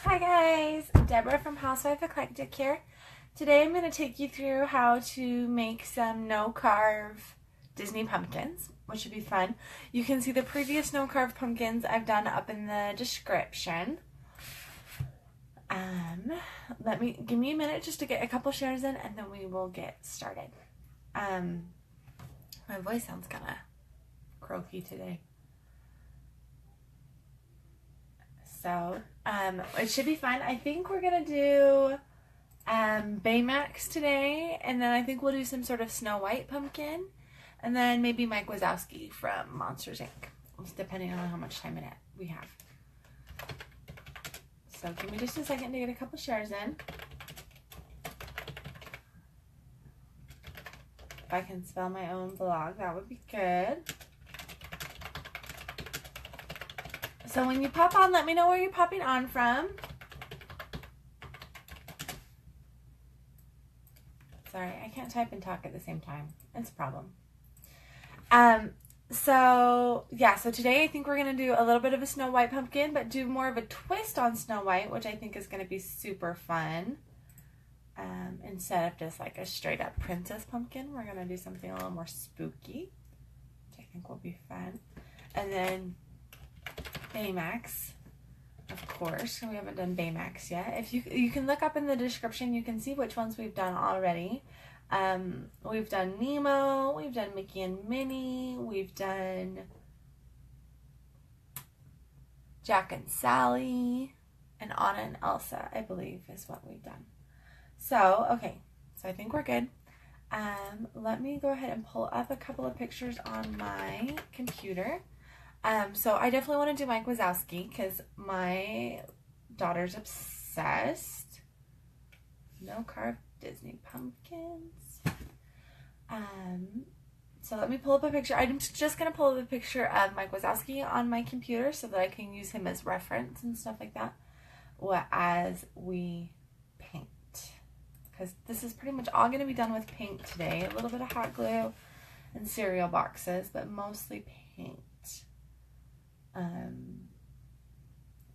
Hi guys, Deborah from Housewife Eclectic here. Today I'm going to take you through how to make some no-carve Disney pumpkins, which should be fun. You can see the previous no-carve pumpkins I've done up in the description. Give me a minute just to get a couple shares in and then we will get started. My voice sounds kind of croaky today. So, it should be fun. I think we're going to do Baymax today, and then I think we'll do some sort of Snow White pumpkin, and then maybe Mike Wazowski from Monsters, Inc., depending on how much time we have. So give me just a second to get a couple shares in. If I can spell my own blog, that would be good. So when you pop on, let me know where you're popping on from. Sorry, I can't type and talk at the same time. It's a problem. So today I think we're going to do a little bit of a Snow White pumpkin, but do more of a twist on Snow White, which I think is going to be super fun. Instead of just like a straight up princess pumpkin, we're going to do something a little more spooky, which I think will be fun. And then Baymax, of course. We haven't done Baymax yet. If you can look up in the description, you can see which ones we've done already. We've done Nemo, we've done Mickey and Minnie, we've done Jack and Sally, and Anna and Elsa, I believe, is what we've done. So, okay, so I think we're good. Let me go ahead and pull up a couple of pictures on my computer. So I definitely want to do Mike Wazowski because my daughter's obsessed. No carved Disney pumpkins. So let me pull up a picture. I'm just going to pull up a picture of Mike Wazowski on my computer so that I can use him as reference and stuff like that as we paint. Because this is pretty much all going to be done with paint today. A little bit of hot glue and cereal boxes, but mostly paint.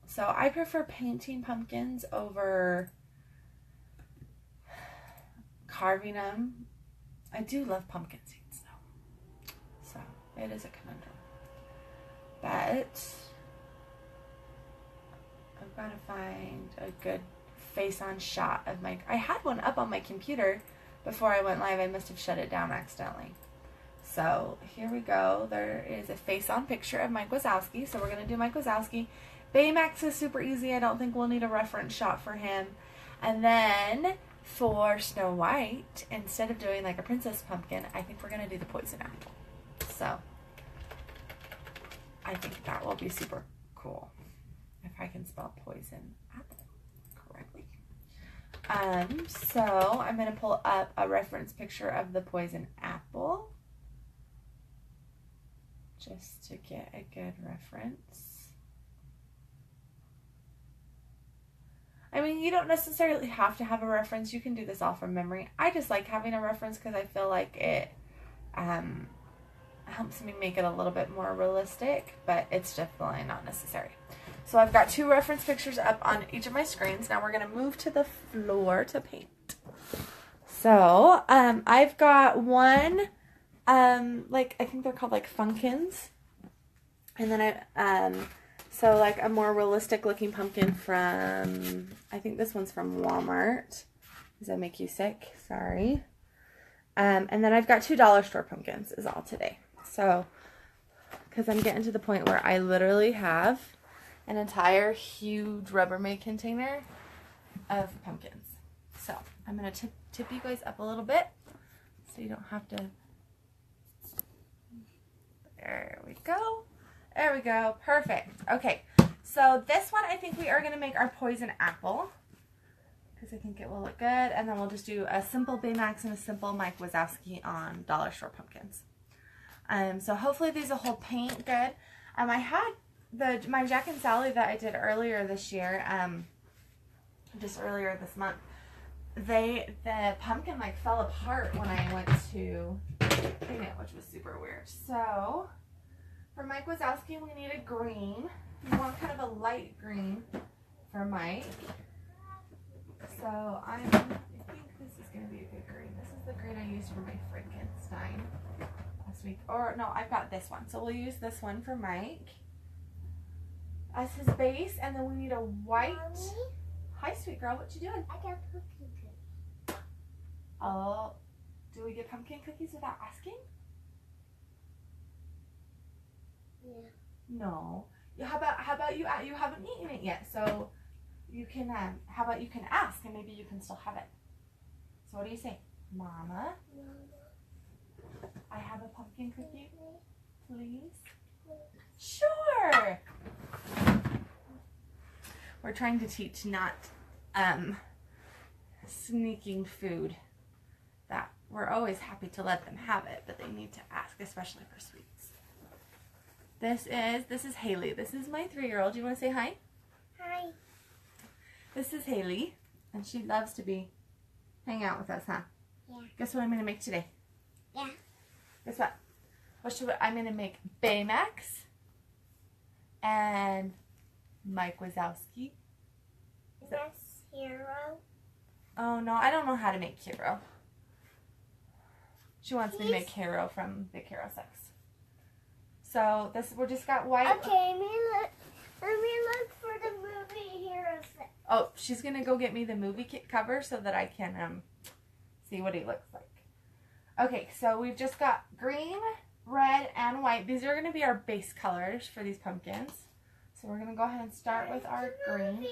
So I prefer painting pumpkins over carving them. I do love pumpkin seeds though, so it is a conundrum. But I've got to find a good face-on shot of I had one up on my computer before I went live. I must have shut it down accidentally. So here we go. There is a face-on picture of Mike Wazowski. So we're going to do Mike Wazowski. Baymax is super easy. I don't think we'll need a reference shot for him. And then for Snow White, instead of doing like a princess pumpkin, I think we're going to do the poison apple. So I think that will be super cool. If I can spell poison apple correctly. So I'm going to pull up a reference picture of the poison apple, just to get a good reference. I mean, you don't necessarily have to have a reference. You can do this all from memory. I just like having a reference because I feel like it helps me make it a little bit more realistic, but it's definitely not necessary. So I've got two reference pictures up on each of my screens. Now we're going to move to the floor to paint. So I've got one I think they're called like Funkins, and then so like a more realistic looking pumpkin from, I think this one's from Walmart. Does that make you sick? Sorry. And then I've got $2 store pumpkins is all today. So, because I'm getting to the point where I literally have an entire huge Rubbermaid container of pumpkins. So I'm going to tip you guys up a little bit so you don't have to. There we go. There we go. Perfect. Okay. So this one, I think we are going to make our poison apple because I think it will look good. And then we'll just do a simple Baymax and a simple Mike Wazowski on dollar store pumpkins. So hopefully these will hold paint good. I had my Jack and Sally that I did earlier this year, just earlier this month. The pumpkin like fell apart when I went to clean it, which was super weird. So for Mike Wazowski, we need a green. You want kind of a light green for Mike. So I think this is going to be a good green. This is the green I used for my Frankenstein last week. Or no, I've got this one. So we'll use this one for Mike as his base. And then we need a white. Mommy? Hi, sweet girl. What you doing? I got pumpkin cookies. Oh, do we get pumpkin cookies without asking? Yeah. No. How about you haven't eaten it yet, so you can how about you can ask and maybe you can still have it. So what do you say? Mama? I have a pumpkin cookie, please? Sure. We're trying to teach not sneaking food. That we're always happy to let them have it, but they need to ask, especially for sweets. This is Haley. This is my 3-year-old. Do you want to say hi? Hi. This is Haley, and she loves to hang out with us, huh? Yeah. Guess what I'm going to make today? Yeah. Guess what? I'm going to make Baymax and Mike Wazowski. Is that Hero? Oh, no, I don't know how to make Hero. She wants me to make Hero from Big Hero 6. So we just got white. Okay, let me look for the movie Hero 6. Oh, she's going to go get me the movie kit cover so that I can see what he looks like. Okay, so we've just got green, red, and white. These are going to be our base colors for these pumpkins. So we're going to go ahead and start with our green.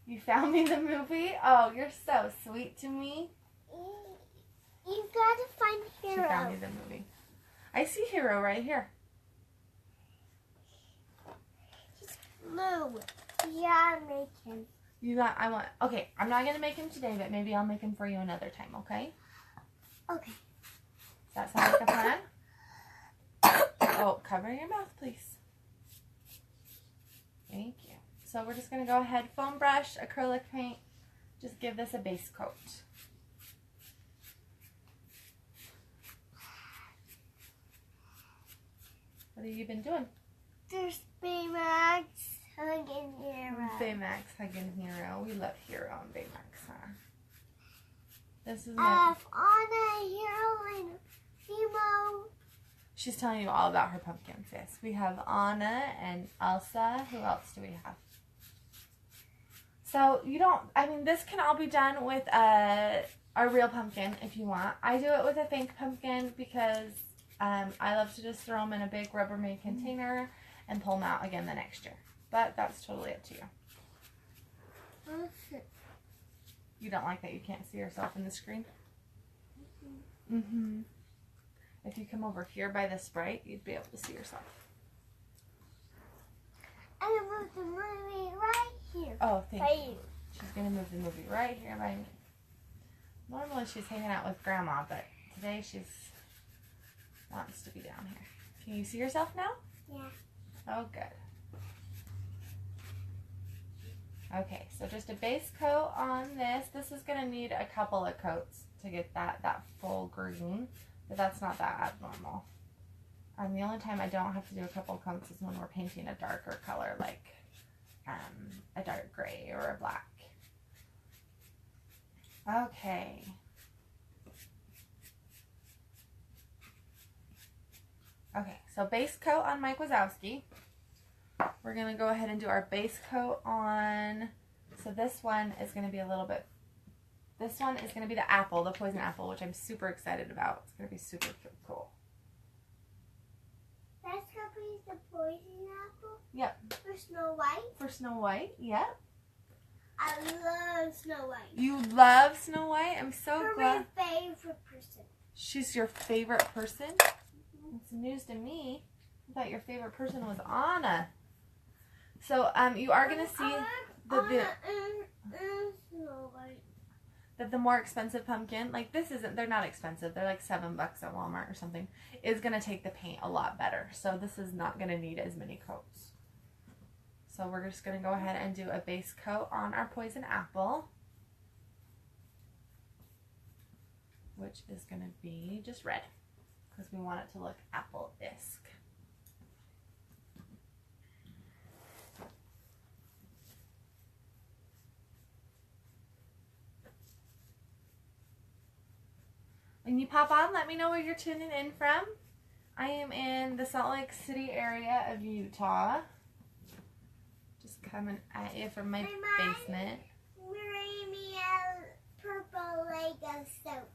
You found me the movie? Oh, you're so sweet to me. You gotta find Hero. She found me the movie. I see Hero right here. He's blue. Yeah, make him. Okay, I'm not going to make him today, but maybe I'll make him for you another time, okay? Okay. Does that sound like a plan? Oh, cover your mouth, please. Thank you. So we're just going to go ahead, foam brush, acrylic paint, just give this a base coat. What have you been doing? There's Baymax hugging Hero. Baymax hugging Hero. We love Hero and Baymax, huh? This is my... Anna, Hero, and Nemo. She's telling you all about her pumpkins, yes. We have Anna and Elsa. Who else do we have? So this can all be done with a real pumpkin if you want. I do it with a fake pumpkin because I love to just throw them in a big Rubbermaid container and pull them out again the next year. But that's totally up to you. You don't like that you can't see yourself in the screen? Mm-hmm. If you come over here by the Sprite, you'd be able to see yourself. I'm going to move the movie right here. Oh, thank you. She's going to move the movie right here by me. Normally she's hanging out with Grandma, but today she's wants to be down here. Can you see yourself now? Yeah. Oh, good. Okay, so just a base coat on this. This is going to need a couple of coats to get that full green, but that's not that abnormal. The only time I don't have to do a couple of coats is when we're painting a darker color, like a dark gray or a black. Okay. Okay, so base coat on Mike Wazowski. We're going to go ahead and do our base coat on, so this one is going to be this one is going to be the apple, the poison apple, which I'm super excited about. It's going to be super cool. That's going to be the poison apple? Yep. For Snow White? For Snow White, yep. I love Snow White. You love Snow White? I'm so glad. My favorite person. She's your favorite person? It's news to me. I thought your favorite person was Anna. So you are going to see that the more expensive pumpkin, like they're not expensive. They're like $7 at Walmart or something, is going to take the paint a lot better. So this is not going to need as many coats. So we're just going to go ahead and do a base coat on our poison apple, which is going to be just red because we want it to look apple-esque. When you pop on, let me know where you're tuning in from. I am in the Salt Lake City area of Utah. Just coming at you from my basement. Bring me a purple Lego soap.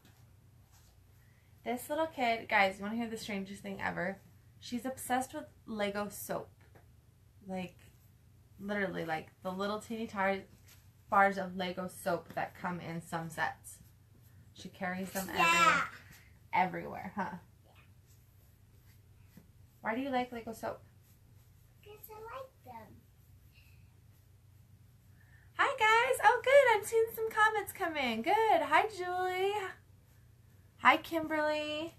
This little kid, guys, you want to hear the strangest thing ever? She's obsessed with Lego soap. Like, literally, like the little teeny bars of Lego soap that come in some sets. She carries them everywhere, huh? Yeah. Why do you like Lego soap? Because I like them. Hi, guys. Oh, good. I'm seeing some comments come in. Good. Hi, Julie. Hi, Kimberly.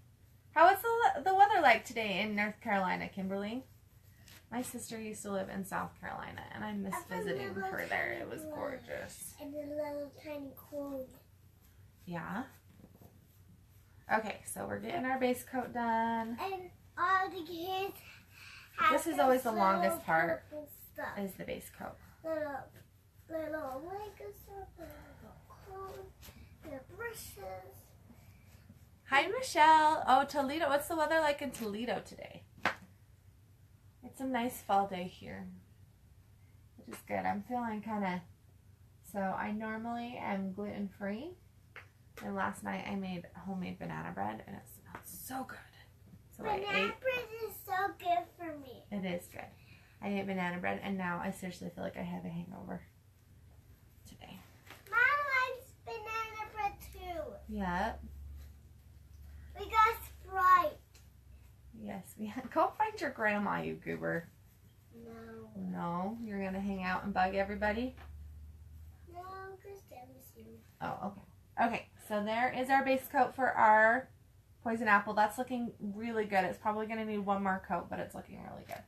What's the weather like today in North Carolina, Kimberly? My sister used to live in South Carolina, and I miss visiting her there. It was gorgeous. And a little tiny cold. Yeah. Okay, so we're getting our base coat done. And all the kids have this is always the longest part, stuff. Is the base coat. Little Lego stuff, little clothes, little brushes. Hi, Michelle. Oh, Toledo. What's the weather like in Toledo today? It's a nice fall day here, which is good. I'm feeling kind of, so I normally am gluten-free, and last night I made homemade banana bread, and it smells so good. So Banana bread is so good for me. It is good. I ate banana bread, and now I seriously feel like I have a hangover today. Mom likes banana bread too. Yep. We got Sprite. Yes, go find your grandma, you goober. No. No? You're going to hang out and bug everybody? No, because that was you. Oh, okay. Okay, so there is our base coat for our poison apple. That's looking really good. It's probably going to need one more coat, but it's looking really good.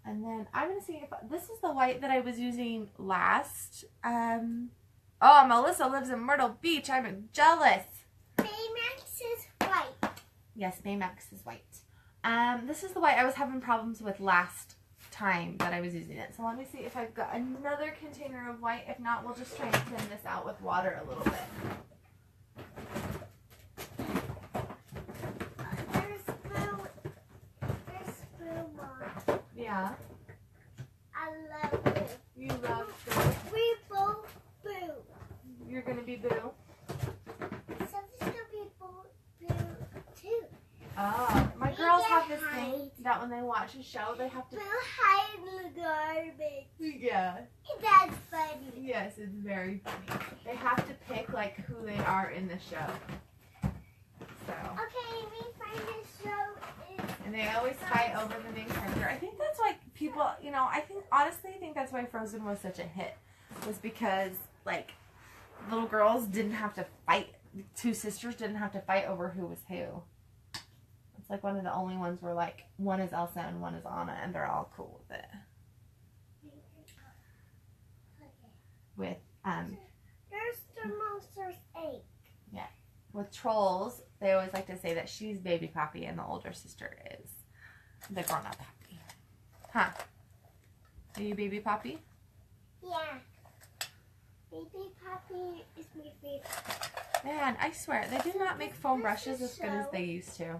And then I'm going to see if this is the white that I was using last. Oh, Melissa lives in Myrtle Beach. I'm jealous. Baymax is white. Yes, Baymax is white. This is the white I was having problems with last time that I was using it. So let me see if I've got another container of white. If not, we'll just try and thin this out with water a little bit. There's blue, Mom. Yeah. I love blue. You love blue. We both blue. You're going to be blue. Something's going to be blue too. Oh, my girls have this thing that when they watch a show, they have to... Blue hide in the garbage. Yeah. That's funny. Yes, it's very funny. They have to pick, like, who they are in the show. So. Okay, we find this show. And they always fight over the main character. I think that's why people, you know, honestly, I think that's why Frozen was such a hit. Was because, like, little girls didn't have to fight. Two sisters didn't have to fight over who was who. It's like one of the only ones where, like, one is Elsa and one is Anna, and they're all cool with it. With, There's the monster's egg. yeah. With trolls, they always like to say that she's baby Poppy and the older sister is the grown-up Poppy. Huh? Are you baby Poppy? Yeah. Baby Poppy is my favorite. Man, I swear, they do not make foam brushes as good as they used to.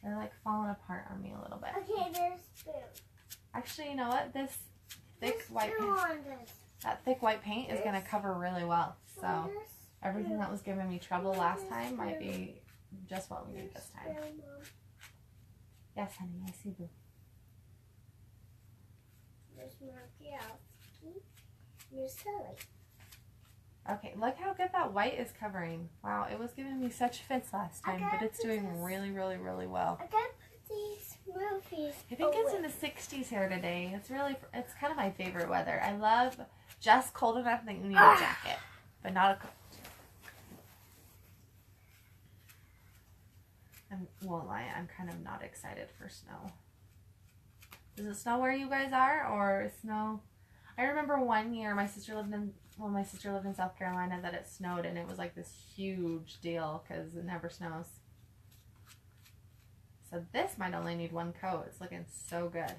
They're like falling apart on me a little bit. Okay, there's blue. Actually, you know what? This thick There's white blue paint, on this. that thick white paint is going to cover really well. So everything that was giving me trouble last time might be just what we need this time. Yes, honey, I see blue. There's Wazowski. There's Silly. Okay, look how good that white is covering. Wow, it was giving me such fits last time, but it's doing really, really, really well. I gotta put these movies. I think it's in the 60s here today. It's kind of my favorite weather. I love just cold enough that you need a jacket, but not a coat. I won't lie, I'm kind of not excited for snow. Does it snow where you guys are, or snow? I remember one year my sister lived in South Carolina that it snowed, and it was like this huge deal because it never snows. So this might only need one coat. It's looking so good.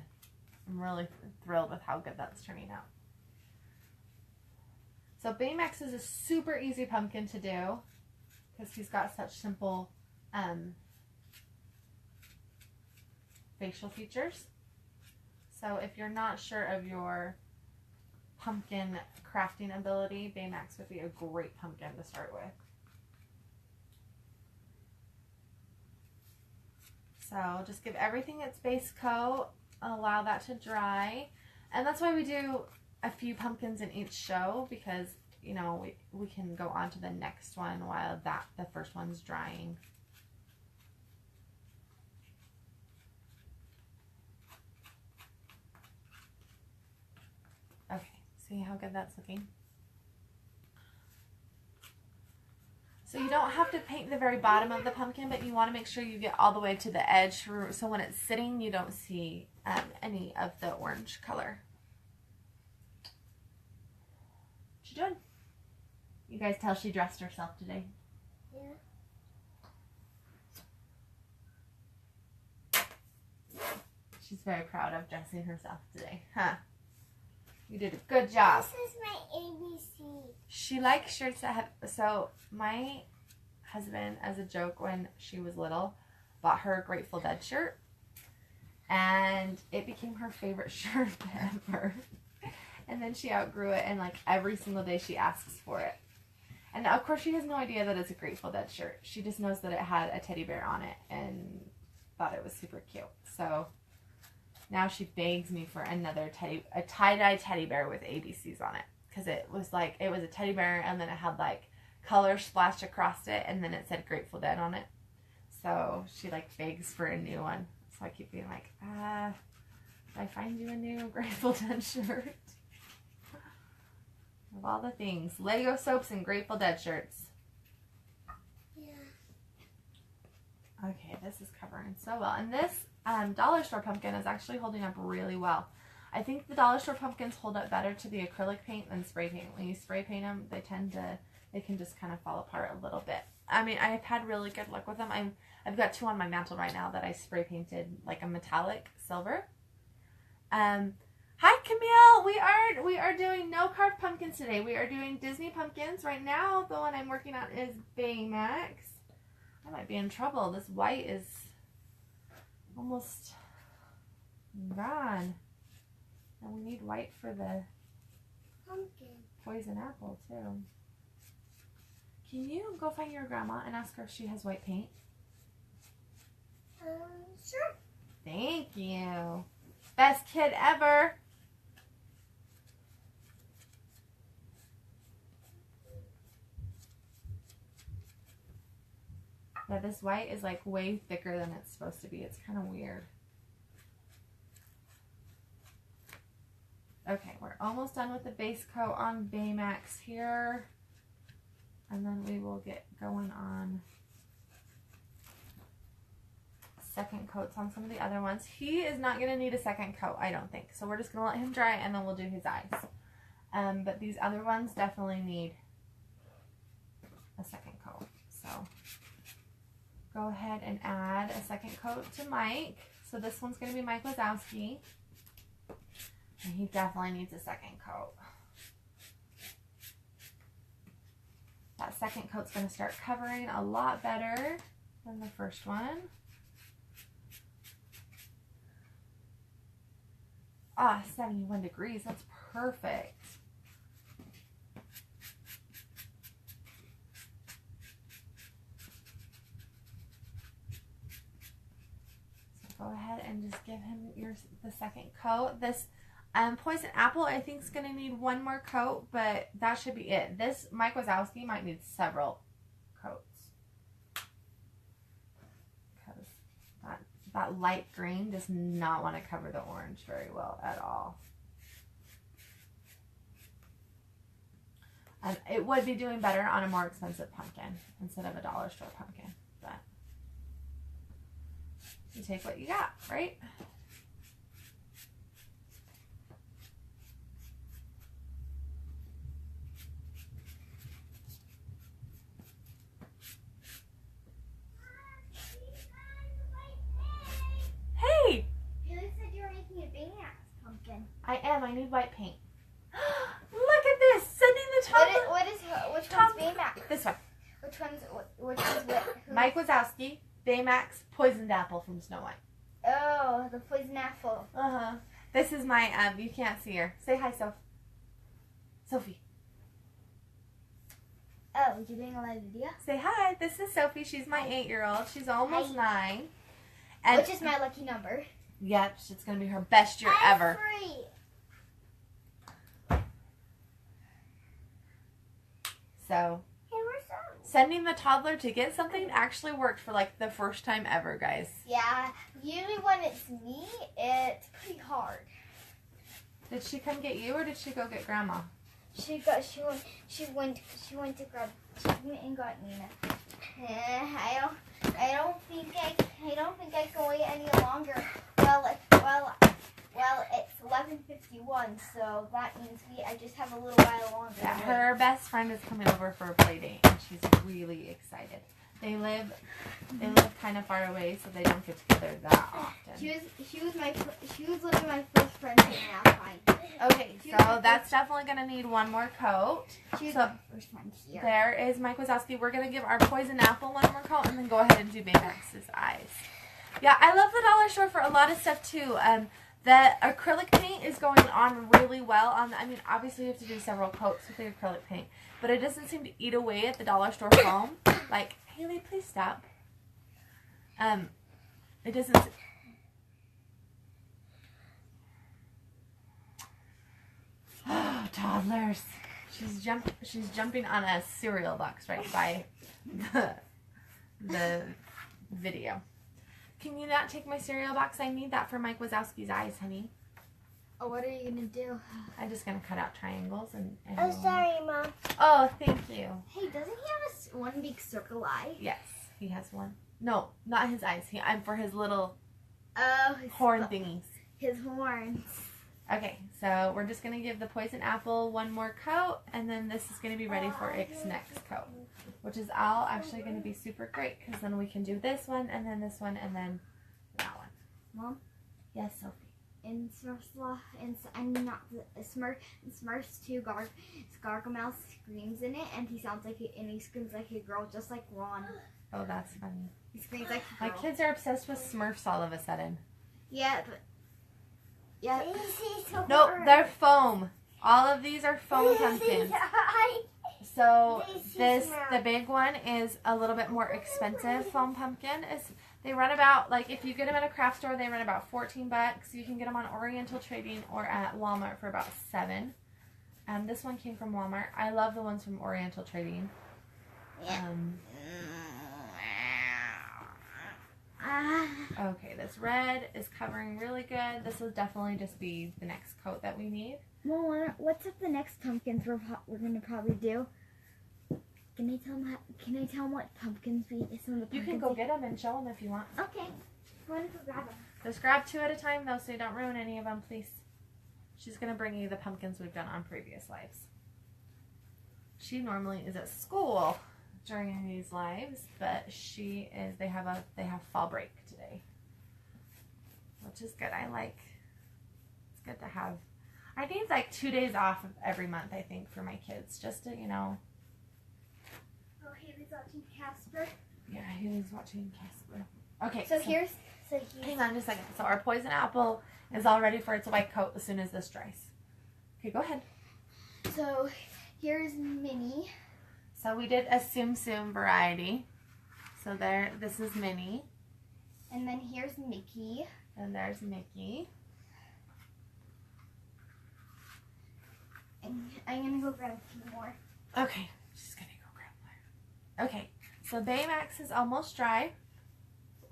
I'm really thrilled with how good that's turning out. So Baymax is a super easy pumpkin to do because he's got such simple facial features. So if you're not sure of your pumpkin crafting ability, Baymax would be a great pumpkin to start with. So just give everything its base coat, allow that to dry. And that's why we do a few pumpkins in each show, because, you know, we can go on to the next one while the first one's drying. Okay, see how good that's looking? So you don't have to paint the very bottom of the pumpkin, but you want to make sure you get all the way to the edge, so when it's sitting, you don't see any of the orange color. What you doing? You guys tell she dressed herself today. Yeah. She's very proud of dressing herself today, huh? You did a good job. This is my ABC. She likes shirts that have, so my husband, as a joke when she was little, bought her a Grateful Dead shirt, and it became her favorite shirt ever. And then she outgrew it, and like every single day she asks for it. And of course she has no idea that it's a Grateful Dead shirt. She just knows that it had a teddy bear on it and thought it was super cute. So now she begs me for another a tie-dye teddy bear with ABCs on it. Because it was a teddy bear, and then it had like color splashed across it, and then it said Grateful Dead on it. So she like begs for a new one. So I keep being like, did I find you a new Grateful Dead shirt? Of all the things. Lego soaps and Grateful Dead shirts. Yeah. Okay, this is covering so well. And this dollar store pumpkin is actually holding up really well. I think the dollar store pumpkins hold up better to the acrylic paint than spray paint. When you spray paint them, they can just kind of fall apart a little bit. I mean, I've had really good luck with them. I've got two on my mantle right now that I spray painted like a metallic silver. Hi Camille, we are doing no carved pumpkins today. We are doing Disney pumpkins right now. The one I'm working on is Baymax. I might be in trouble. This white is almost gone. And we need white for the Pumpkin. poison apple too. Can you go find your grandma and ask her if she has white paint? Sure. Thank you. Best kid ever. Yeah, this white is like way thicker than it's supposed to be. It's kind of weird. Okay, we're almost done with the base coat on Baymax here. And then we will get going on second coats on some of the other ones. He is not going to need a second coat, I don't think. So we're just going to let him dry, and then we'll do his eyes. But these other ones definitely need a second coat. So go ahead and add a second coat to Mike. So this one's going to be Mike Wazowski. And he definitely needs a second coat. That second coat's going to start covering a lot better than the first one. 71 degrees. That's perfect. So go ahead and just give him the second coat. This poison apple, I think, is going to need one more coat, but that should be it. This Mike Wazowski might need several coats. Because that light green does not want to cover the orange very well at all. It would be doing better on a more expensive pumpkin instead of a dollar store pumpkin, but you take what you got, right? Hey! You said you were making a Baymax pumpkin. I am. I need white paint. Look at this! Sending the top. Which one's Baymax? This one. Which one's Mike Wazowski, Baymax, Poisoned Apple from Snow White. Oh, the poison apple. Uh-huh. This is my, you can't see her. Say hi, Sophie. Oh, you're doing a live video? Say hi. This is Sophie. She's my 8-year-old. She's almost 9. And which is my lucky number. Yep, it's going to be her best year ever. Free. So, sending the toddler to get something actually worked for like the first time ever, guys. Yeah, usually when it's me, it's pretty hard. Did she come get you or did she go get Grandma? She went and got Nina. I don't think I can wait any longer. Well, it's 11:51, so that means I just have a little while longer. Yeah, her best friend is coming over for a play date, and she's really excited. They live kind of far away, so they don't get together that often. She was literally my first friend in Alpine. Okay, so that's definitely gonna need one more coat. She was so my first friend here. There is Mike Wazowski. We're gonna give our Poison Apple one more coat, and then go ahead and do Baymax's eyes. Yeah, I love the dollar store for a lot of stuff too. The acrylic paint is going on really well. I mean, obviously you have to do several coats with the acrylic paint, but it doesn't seem to eat away at the dollar store foam. Like, Haley, please stop. It doesn't. Oh, toddlers. She's jumping on a cereal box right by the video. Can you not take my cereal box? I need that for Mike Wazowski's eyes, honey. Oh, what are you going to do? I'm just going to cut out triangles and Oh, sorry, Mom. Oh, thank you. Hey, doesn't he have one big circle eye? Yes, he has one. No, not his eyes. I'm for his little his horn thingies. His horns. Okay, so we're just going to give the Poison Apple one more coat, and then this is going to be ready for its next coat, which is all actually going to be super great, because then we can do this one, and then this one, and then that one. Mom? Yes, Sophie? In Smurfs 2, Gargamel screams in it, and he screams like a girl, just like Ron. Oh, that's funny. He screams like a My girl. kids are obsessed with Smurfs all of a sudden. Yeah, but... Yeah. Nope, they're foam. All of these are foam pumpkins. So the big one is a little bit more expensive foam pumpkin. They run about, like, if you get them at a craft store, they run about $14. You can get them on Oriental Trading or at Walmart for about $7. This one came from Walmart. I love the ones from Oriental Trading. Okay, this red is covering really good. This will definitely just be the next coat that we need. Well, what's up the next pumpkins we're gonna probably do? Can I tell them what pumpkins some of the pumpkins? You can go get them and show them if you want. Okay. I want to go grab them. Just grab 2 at a time though, so you don't ruin any of them, please. She's gonna bring you the pumpkins we've done on previous lives. She normally is at school during these lives, but they have fall break today, which is good. It's good to have. I need like 2 days off every month, I think, for my kids, just to, you know. Oh, Haley's watching Casper. Yeah, Haley's watching Casper. Okay. So here's. Hang on just a second. So our Poison Apple is all ready for its white coat as soon as this dries. Okay, go ahead. So here's Minnie. So we did a Tsum Tsum variety. So this is Minnie. And then here's Mickey. And there's Mickey. And I'm going to go grab a few more. Okay, she's going to go grab more. Okay, so Baymax is almost dry.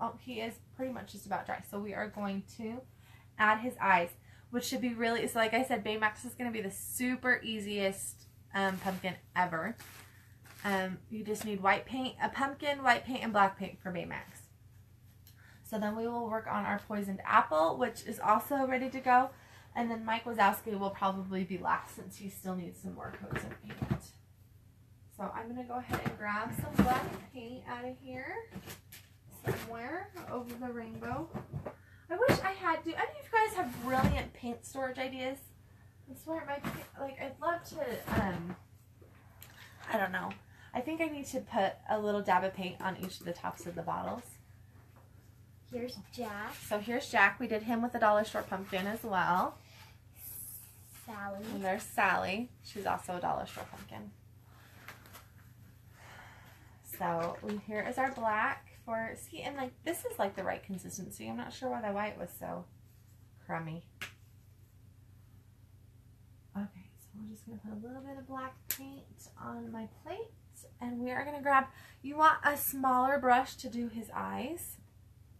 Oh, he is pretty much just about dry. So we are going to add his eyes, which should be really, so like I said, Baymax is going to be the super easiest pumpkin ever. You just need white paint, a pumpkin, white paint, and black paint for Baymax. So then we will work on our Poisoned Apple, which is also ready to go. And then Mike Wazowski will probably be last since he still needs some more coats of paint. So I'm going to go ahead and grab some black paint out of here somewhere over the rainbow. I wish I had, do any of you guys have brilliant paint storage ideas? I swear, I'd love to, I don't know, I think I need to put a little dab of paint on each of the tops of the bottles. Here's Jack. So here's Jack. We did him with a dollar store pumpkin as well. Sally. And there's Sally. She's also a dollar store pumpkin. So here is our black for, see, and like this is like the right consistency. I'm not sure why the white was so crummy. Okay, so we're just going to put a little bit of black paint on my plate. And we are going to grab, you want a smaller brush to do his eyes.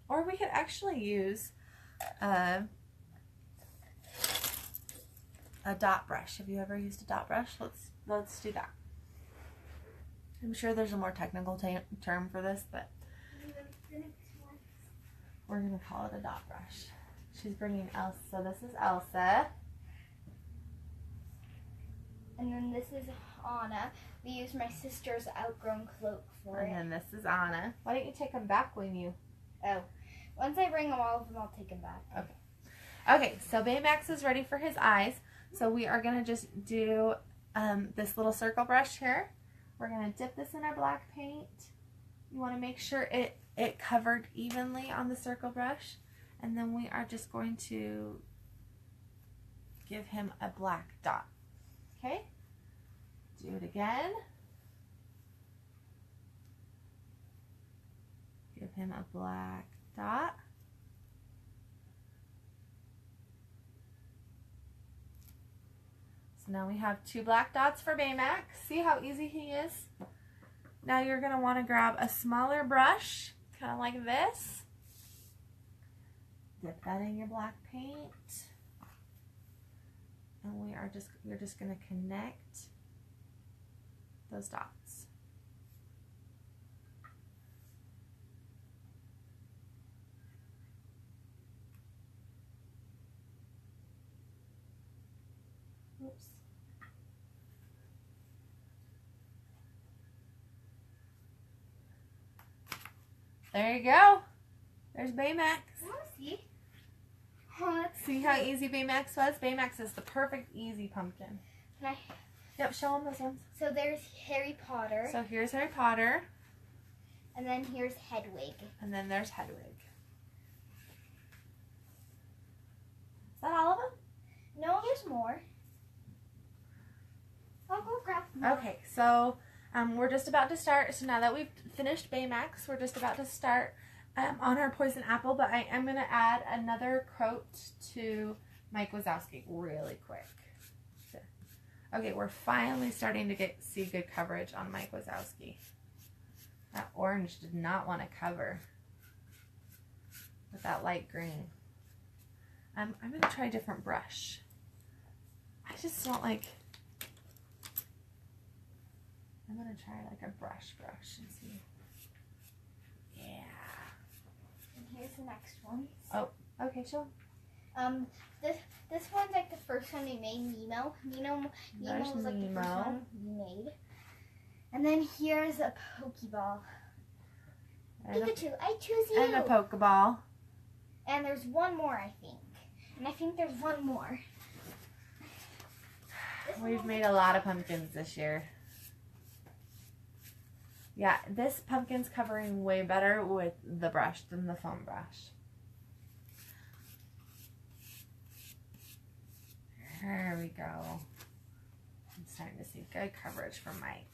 Or we could actually use a dot brush. Have you ever used a dot brush? Let's do that. I'm sure there's a more technical term for this, but we're going to call it a dot brush. She's bringing Elsa. So this is Elsa. And then this is Anna. We used my sister's outgrown cloak for it. And then this is Anna. Why don't you take them back when you... Oh. Once I bring them all of them, I'll take them back. Okay. Okay, so Baymax is ready for his eyes. So we are going to just do this little circle brush here. We're going to dip this in our black paint. You want to make sure it covered evenly on the circle brush. And then we are just going to give him a black dot. Okay? Do it again. Give him a black dot. So now we have 2 black dots for Baymax. See how easy he is? Now you're going to want to grab a smaller brush, kind of like this. Dip that in your black paint. And you're just going to connect those dots. Oops. There you go. There's Baymax. I want to see. See how easy Baymax was? Baymax is the perfect easy pumpkin. Can I? Yep, show them those ones. So there's Harry Potter. So here's Harry Potter. And then here's Hedwig. And then there's Hedwig. Is that all of them? No, there's more. I'll go grab more. Okay, so we're just about to start. So now that we've finished Baymax, we're just about to start on our poison apple. But I am going to add another coat to Mike Wazowski really quick. Okay, we're finally starting to see good coverage on Mike Wazowski. That orange did not want to cover with that light green. I'm going to try a different brush. I just don't like... I'm going to try like a brush and see. Yeah. And here's the next one. Oh, okay, sure. This one's like the first one we made, Nemo. Nemo was like the first one we made. And then here's a Pokeball. Pikachu, I choose you. And a Pokeball. And there's one more, I think. And I think there's one more. We've made a lot of pumpkins this year. Yeah, this pumpkin's covering way better with the brush than the foam brush. There we go. I'm starting to see good coverage from Mike.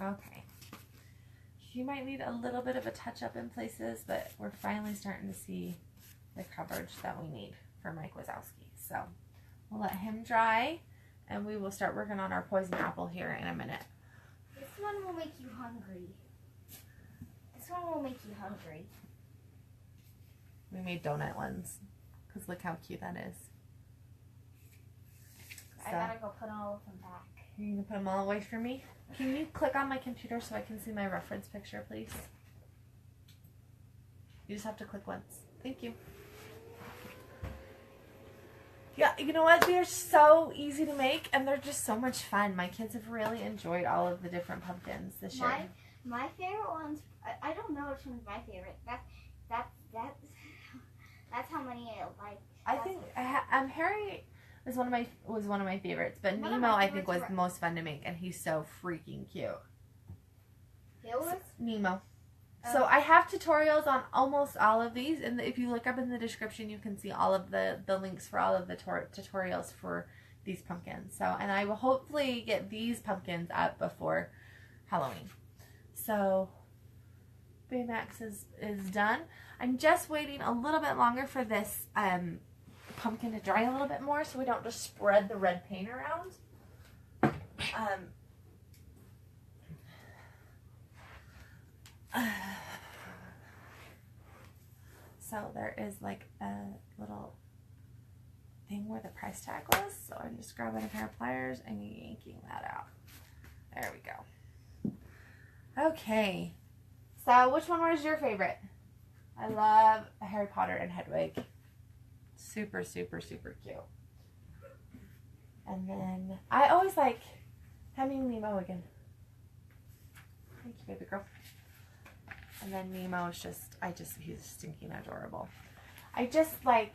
Okay. You might need a little bit of a touch-up in places, but we're finally starting to see the coverage that we need for Mike Wazowski. So we'll let him dry, and we will start working on our poison apple here in a minute. This one will make you hungry. This one will make you hungry. We made donut ones, because look how cute that is. I gotta go put all of them back. You're going to put them all away for me? Can you click on my computer so I can see my reference picture, please? You just have to click once. Thank you. Yeah, you know what? They're so easy to make, and they're just so much fun. My kids have really enjoyed all of the different pumpkins this year. My favorite ones, I don't know which one's my favorite. That's how many I like. I think Harry was one of my favorites, but Nemo I think was the most fun to make, and he's so freaking cute. Nemo. So I have tutorials on almost all of these, and if you look up in the description, you can see all of the links for all of the tutorials for these pumpkins. So, and I will hopefully get these pumpkins up before Halloween. So Baymax is done. I'm just waiting a little bit longer for this pumpkin to dry a little bit more, so we don't just spread the red paint around. So there is like a little thing where the price tag was, so I'm just grabbing a pair of pliers and yanking that out. There we go. Okay, so which one was your favorite? I love Harry Potter and Hedwig. Super, super, super cute. And then I always like having Nemo again. Thank you, baby girl. And then Nemo is he's stinking adorable. I just like,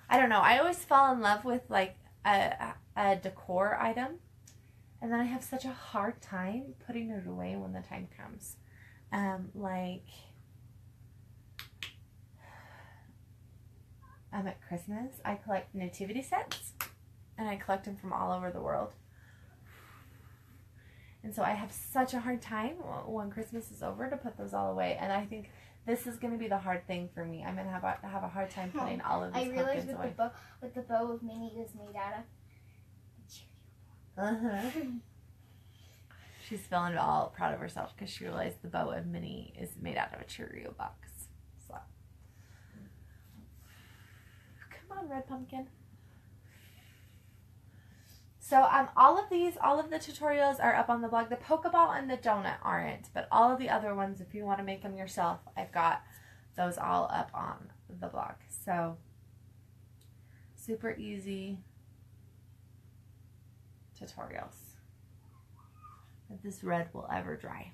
I don't know, I always fall in love with like a decor item. And then I have such a hard time putting it away when the time comes. Like, at Christmas, I collect nativity sets. And I collect them from all over the world. And so I have such a hard time when Christmas is over to put those all away. And I think this is going to be the hard thing for me. I'm going to have a hard time putting all of these pumpkins away. I realized with the bow of Minnie is made out of Cheerio. She's feeling all proud of herself because she realized the bow of Minnie is made out of a Cheerio box. So, come on, red pumpkin. So all of the tutorials are up on the blog. The Pokeball and the donut aren't, but all of the other ones, if you want to make them yourself, I've got those all up on the blog. So super easy tutorials. If this red will ever dry.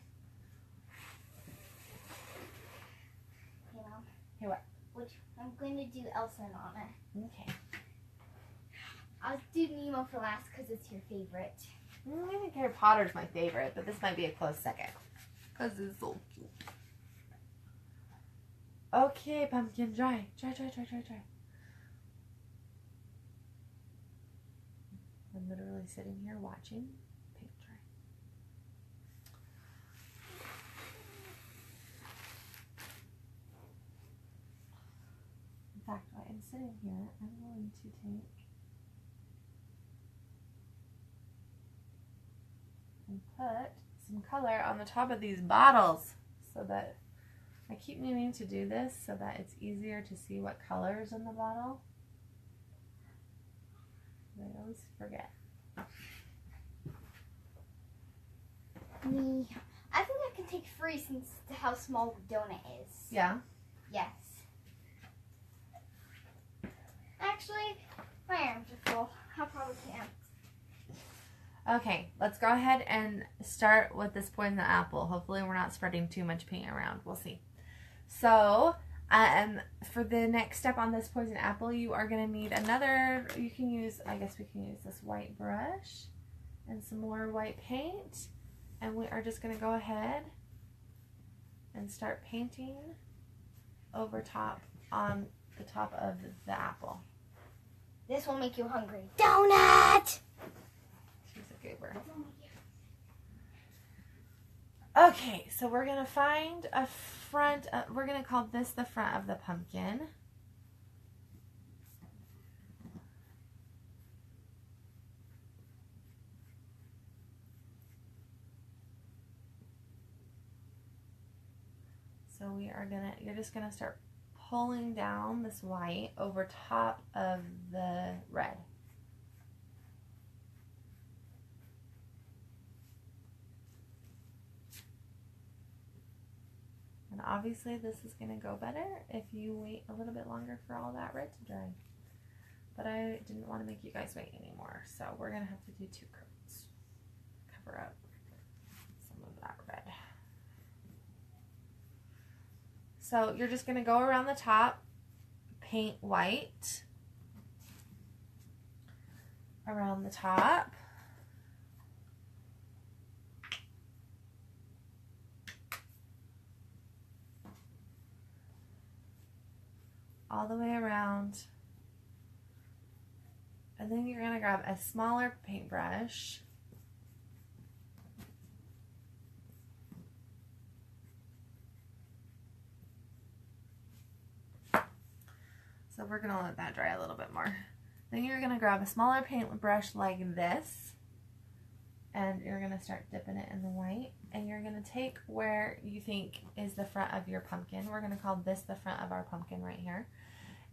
You know. Hey, what? Which I'm going to do Elsa and Anna. Okay. I'll do Nemo for last because it's your favorite. I think Harry Potter's my favorite, but this might be a close second. Because it's so cute. Okay, pumpkin, dry. Dry. I'm literally sitting here watching paint dry. In fact, while I'm sitting here, I'm going to take and put some color on the top of these bottles so that I keep needing to do this so that it's easier to see what color is in the bottle. I always forget. Me, I think I can take 3 since how small the donut is. Yeah? Yes. Actually, my arms are full. I probably can't. Okay, let's go ahead and start with this poison apple. Hopefully we're not spreading too much paint around. We'll see. So, for the next step on this poison apple, you are going to need another, I guess we can use this white brush and some more white paint. And we are just going to go ahead and start painting over top on the top of the apple. This will make you hungry. Donut! Okay, so we're going to find a front, we're going to call this the front of the pumpkin. So you're just going to start pulling down this white over top of the red. And obviously this is going to go better if you wait a little bit longer for all that red to dry. but I didn't want to make you guys wait anymore, so we're going to have to do 2 coats. Cover up some of that red. So you're just going to go around the top, paint white around the top. All the way around. And then you're going to grab a smaller paintbrush. So we're going to let that dry a little bit more. Then you're going to grab a smaller paintbrush like this. And you're going to start dipping it in the white. And you're going to take where you think is the front of your pumpkin. We're going to call this the front of our pumpkin right here.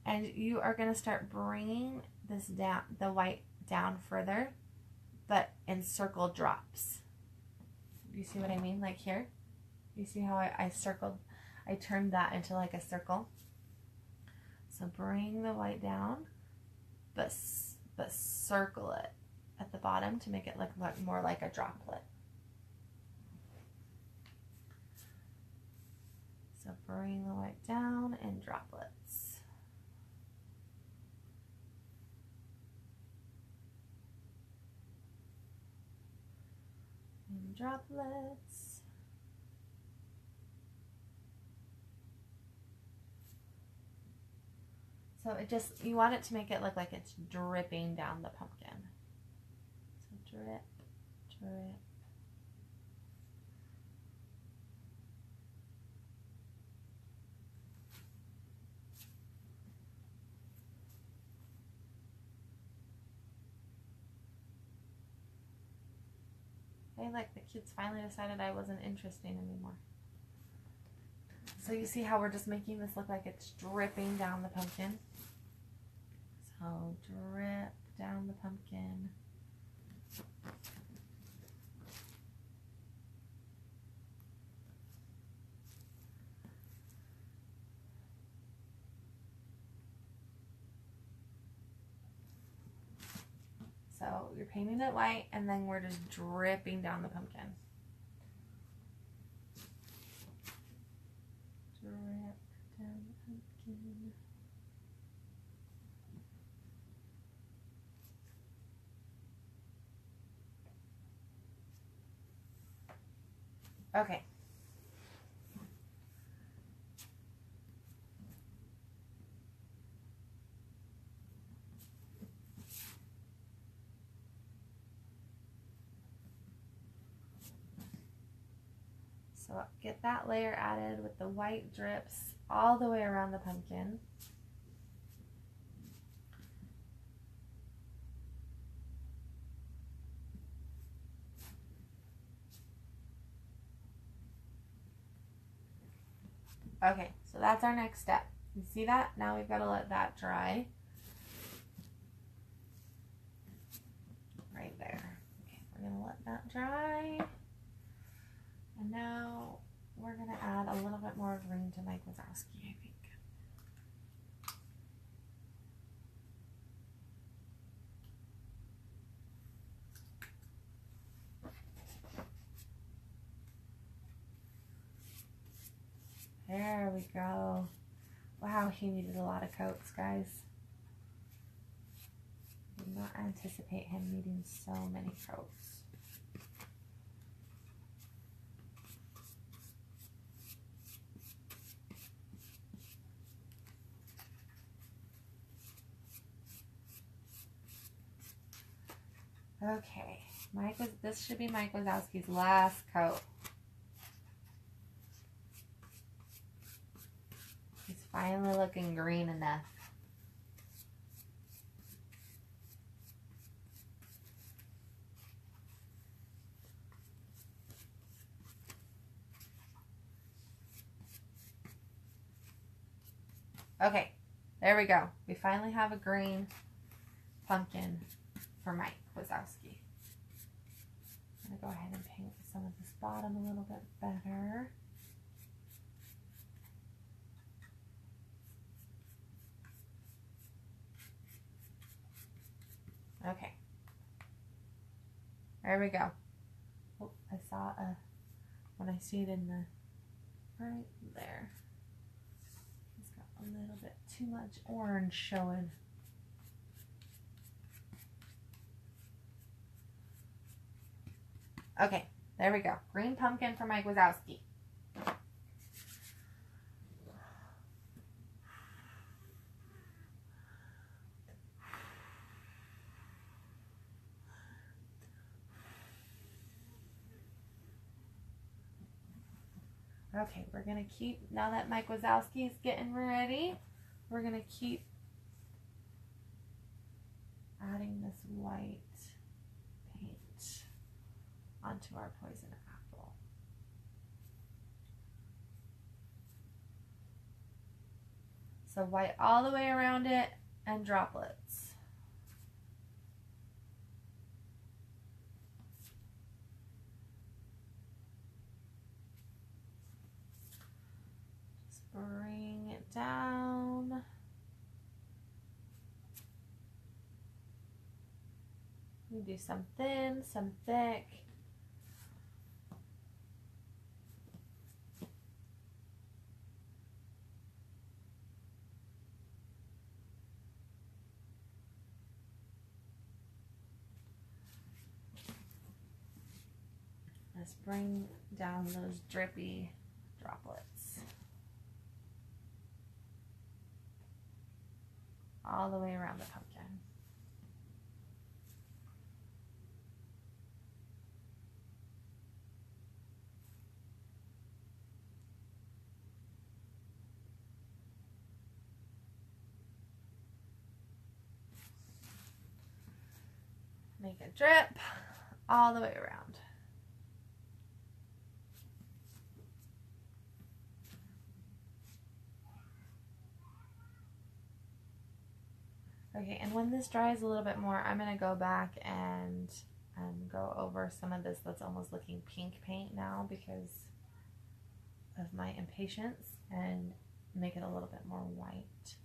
And you are going to start bringing this down, the white down further, but in circle drops. You see what I mean? Like here? You see how I circled? I turned that into like a circle. So bring the white down, but circle it at the bottom to make it look more like a droplet. So bring the white down in droplets. In droplets. So it just, you want it to make it look like it's dripping down the pumpkin. So drip, drip. Okay, like the kids finally decided I wasn't interesting anymore. So you see how we're just making this look like it's dripping down the pumpkin? So drip down the pumpkin. So you're painting it white and then we're just dripping down the pumpkin. Drip down the pumpkin. Okay. So get that layer added with the white drips all the way around the pumpkin. Okay, so that's our next step. You see that? Now we've got to let that dry. Right there. Okay, we're going to let that dry. And now we're going to add a little bit more green to Mike Wazowski, I think. There we go. Wow, he needed a lot of coats, guys. Did not anticipate him needing so many coats. Okay, this should be Mike Wazowski's last coat. He's finally looking green enough. Okay, there we go. We finally have a green pumpkin for Mike Wazowski. I'm going to go ahead and paint some of this bottom a little bit better. Okay. There we go. Oh, I saw when I see it in the, right there. It's got a little bit too much orange showing. Okay, there we go. Green pumpkin for Mike Wazowski. Okay, we're going to keep, now that Mike Wazowski is getting ready, we're going to keep adding this white paint onto our poison apple. So white all the way around it and droplets. Bring it down. We do some thin, some thick. Let's bring down those drippy droplets. All the way around the pumpkin. Make it drip all the way around. Okay, and when this dries a little bit more, I'm going to go back and go over some of this that's almost looking pink paint now because of my impatience, and make it a little bit more white.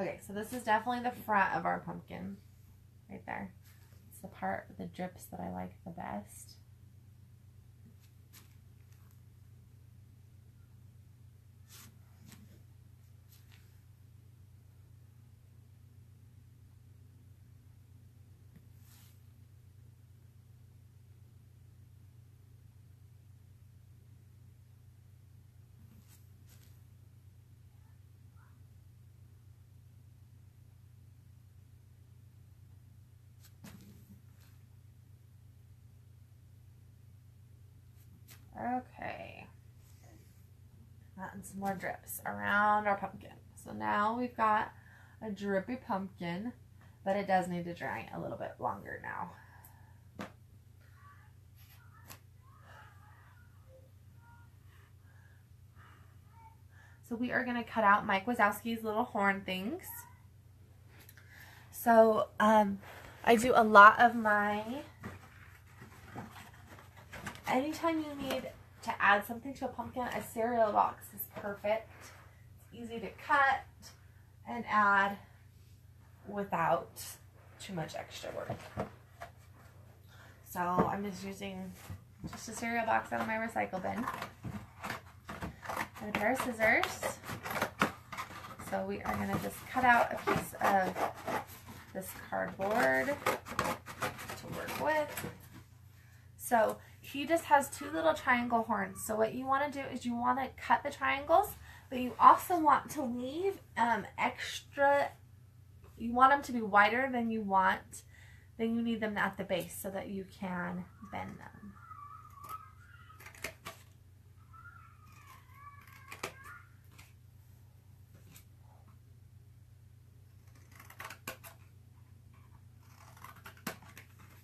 Okay, so this is definitely the front of our pumpkin, right there. It's the part with the drips that I like the best. Okay, and some more drips around our pumpkin. So now we've got a drippy pumpkin, but it does need to dry a little bit longer now. So we are going to cut out Mike Wazowski's little horn things. So I do a lot of my, anytime you need to add something to a pumpkin, a cereal box is perfect. It's easy to cut and add without too much extra work. So I'm just using just a cereal box out of my recycle bin and a pair of scissors. So we are going to just cut out a piece of this cardboard to work with. So he just has two little triangle horns. So what you want to do is you want to cut the triangles, but you also want to leave extra. You want them to be wider than you need them at the base so that you can bend them.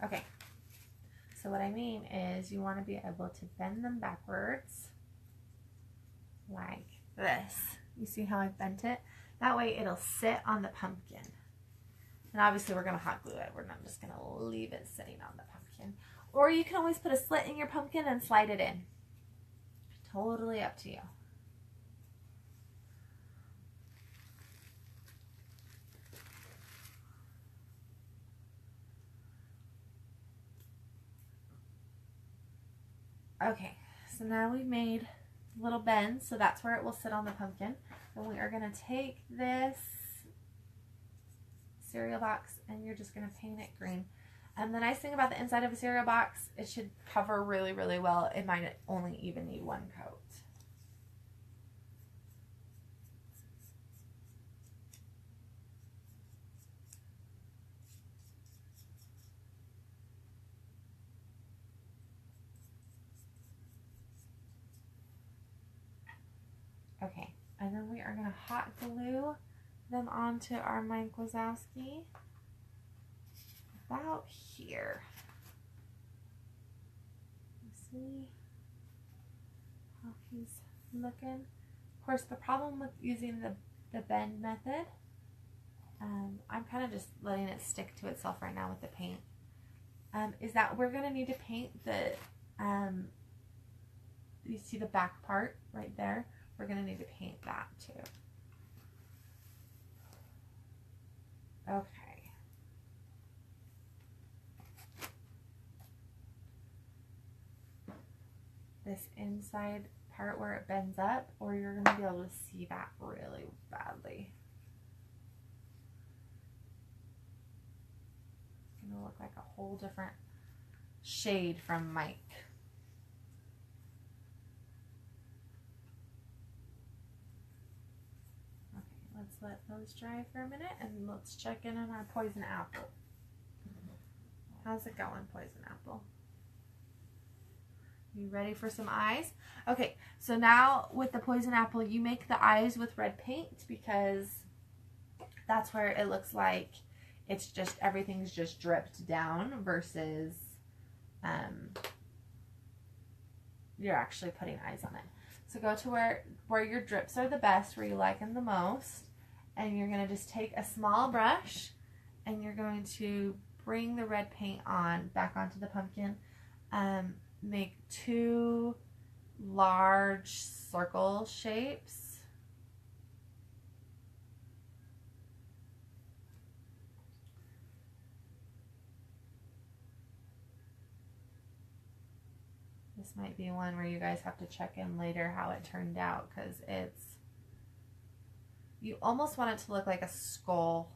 Okay, so what I mean is you want to be able to bend them backwards like this. You see how I've bent it? That way it'll sit on the pumpkin. And obviously we're going to hot glue it. We're not just going to leave it sitting on the pumpkin. Or you can always put a slit in your pumpkin and slide it in. Totally up to you. Okay, so now we've made little bends, so that's where it will sit on the pumpkin. And we are going to take this cereal box and you're just going to paint it green. And the nice thing about the inside of a cereal box, it should cover really, really well. It might only even need one coat. Okay, and then we are going to hot glue them onto our Mike Wazowski about here. See how he's looking. Of course, the problem with using the bend method, I'm kind of just letting it stick to itself right now with the paint, is that we're going to need to paint the, you see the back part right there? We're going to need to paint that too. Okay. This inside part where it bends up, or you're going to be able to see that really badly. It's going to look like a whole different shade from Mike. Let's let those dry for a minute and let's check in on our poison apple. How's it going, poison apple? You ready for some eyes? Okay, so now with the poison apple, you make the eyes with red paint because that's where it looks like it's just, everything's just dripped down versus you're actually putting eyes on it. So go to where your drips are the best, where you like them the most. And you're going to just take a small brush and you're going to bring the red paint back onto the pumpkin. Make 2 large circle shapes. This might be one where you guys have to check in later how it turned out, because you almost want it to look like a skull.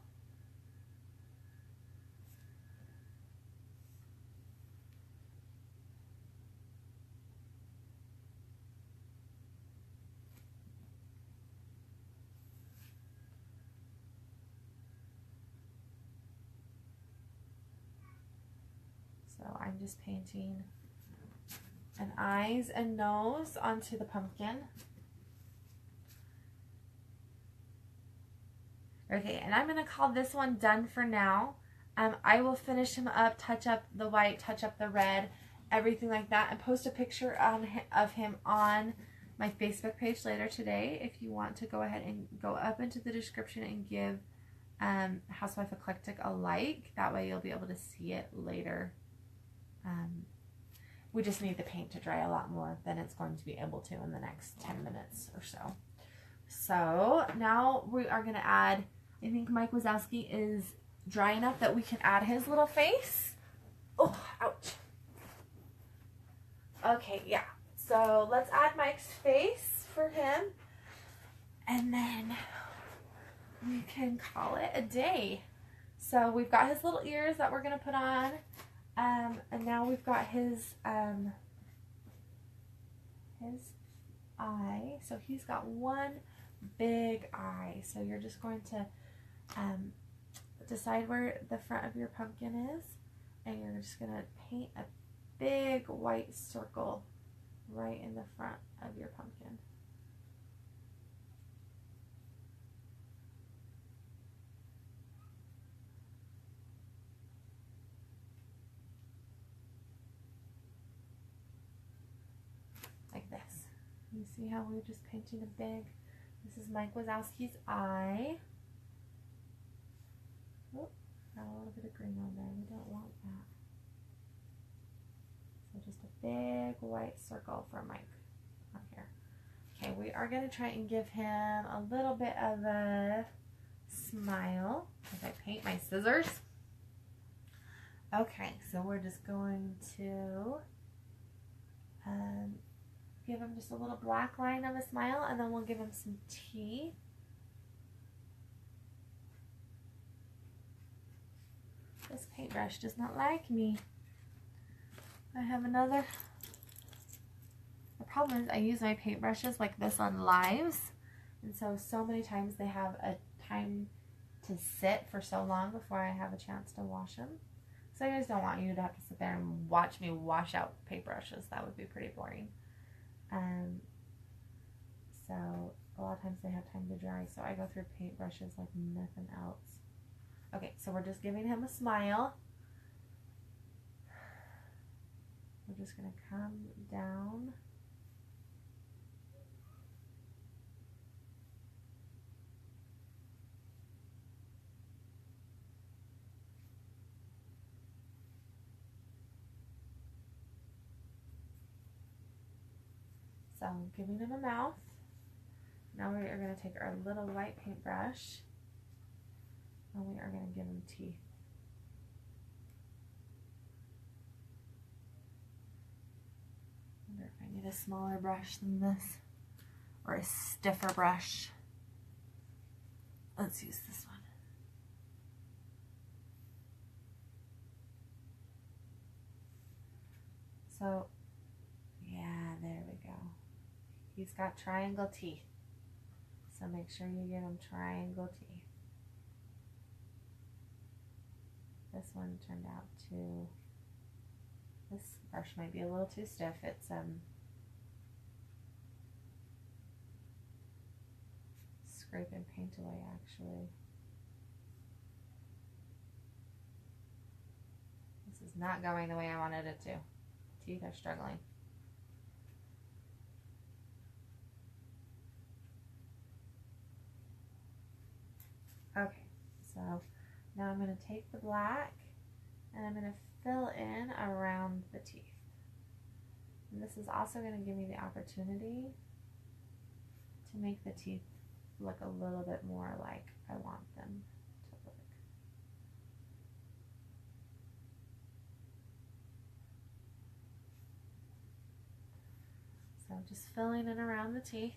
So I'm just painting an eyes and nose onto the pumpkin. Okay, and I'm going to call this one done for now. I will finish him up, touch up the white, touch up the red, everything like that, and post a picture of him on my Facebook page later today. If you want to go ahead and go up into the description and give Housewife Eclectic a like. That way you'll be able to see it later. We just need the paint to dry a lot more than it's going to be able to in the next 10 minutes or so. So now we are going to add, I think Mike Wazowski is dry enough that we can add his little face. Oh, ouch. Okay, yeah. So let's add Mike's face for him. And then we can call it a day. So we've got his little ears that we're going to put on. And now we've got his eye. So he's got one big eye. So you're just going to decide where the front of your pumpkin is, and you're just going to paint a big white circle right in the front of your pumpkin. Like this. You see how we're just painting a big, this is Mike Wazowski's eye. Oh, got a little bit of green on there. We don't want that. So just a big white circle for Mike on here. Okay, we are going to try and give him a little bit of a smile as I paint my scissors. Okay, so we're just going to Give him just a little black line of a smile, and then we'll give him some teeth. This paintbrush does not like me. I have another. The problem is I use my paintbrushes like this on lives, and so many times they have a time to sit for so long before I have a chance to wash them. So I just don't want you to have to sit there and watch me wash out paintbrushes. That would be pretty boring. So a lot of times they have time to dry, so I go through paintbrushes like nothing else. Okay, so we're just giving him a smile. We're just gonna come down. So giving him a mouth. Now we are going to take our little white paintbrush and we are going to give him teeth. I wonder if I need a smaller brush than this or a stiffer brush. Let's use this one. So, yeah, there we go. He's got triangle teeth. So make sure you give him triangle teeth. This one turned out to, this brush might be a little too stiff. It's scraping paint away actually. This is not going the way I wanted it to. Teeth are struggling. Okay, so now I'm going to take the black and I'm going to fill in around the teeth. And this is also going to give me the opportunity to make the teeth look a little bit more like I want them to look. So just filling in around the teeth.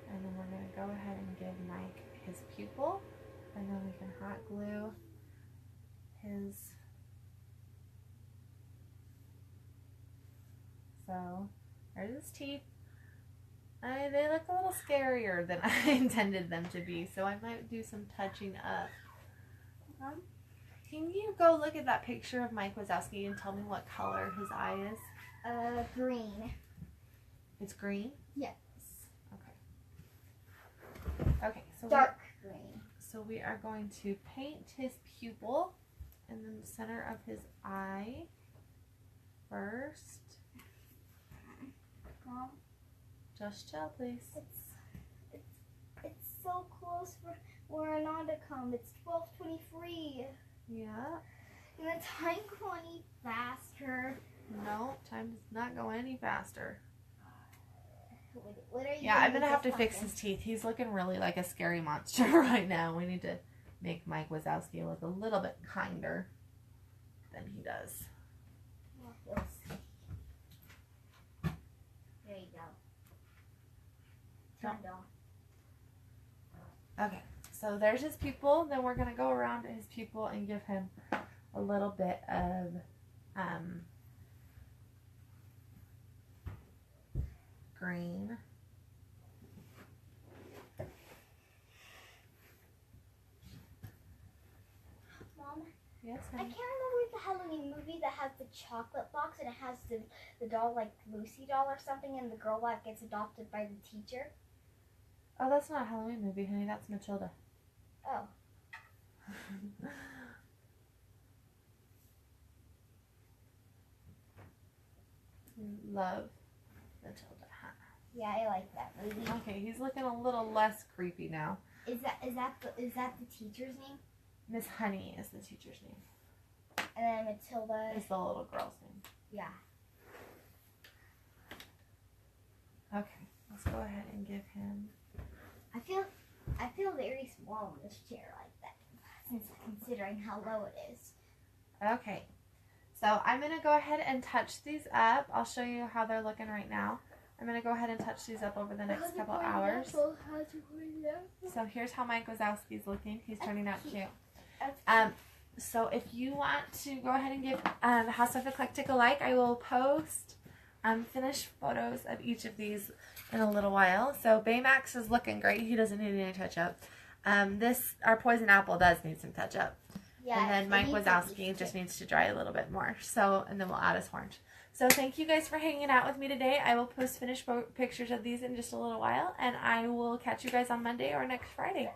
And then we're going to go ahead and give Mike his pupil, and then we can hot glue his. So there's his teeth. They look a little scarier than I intended them to be, so I might do some touching up. Can you go look at that picture of Mike Wazowski and tell me what color his eye is? Green. It's green? Yes. Okay, so dark green. So we are going to paint his pupil in the center of his eye first. Mom, just chill, please. It's so close for an hour to come. It's 12:23. Yeah. And the time going any faster. No, time does not go any faster. What are you Yeah, I'm gonna have to fix his teeth. He's looking really like a scary monster right now. We need to make Mike Wazowski look a little bit kinder than he does. We'll see. There you go. Turned on. Okay, so there's his pupil. Then we're gonna go around to his pupil and give him a little bit of green. Mom? Yes, I honey? can't remember the Halloween movie that has the chocolate box and it has the doll like Lucy doll or something and the girl that gets adopted by the teacher. Oh, that's not a Halloween movie, honey. That's Matilda. Oh. Love Matilda, huh? Yeah, I like that movie. Okay, he's looking a little less creepy now. Is that the teacher's name? Miss Honey is the teacher's name. And then Matilda Is the little girl's name. Yeah. Okay, let's go ahead and give him. I feel very small in this chair like that. since considering how low it is. Okay. So I'm going to go ahead and touch these up. I'll show you how they're looking right now. I'm going to go ahead and touch these up over the next couple hours. So here's how Mike Wazowski's looking. He's turning out cute. So if you want to go ahead and give House of Eclectic a like, I will post finished photos of each of these in a little while. So Baymax is looking great. He doesn't need any touch up. Our poison apple does need some touch up. Yeah, and then Mike Wazowski just needs to dry a little bit more. So, and then we'll add his orange. So thank you guys for hanging out with me today. I will post finished pictures of these in just a little while, and I will catch you guys on Monday or next Friday.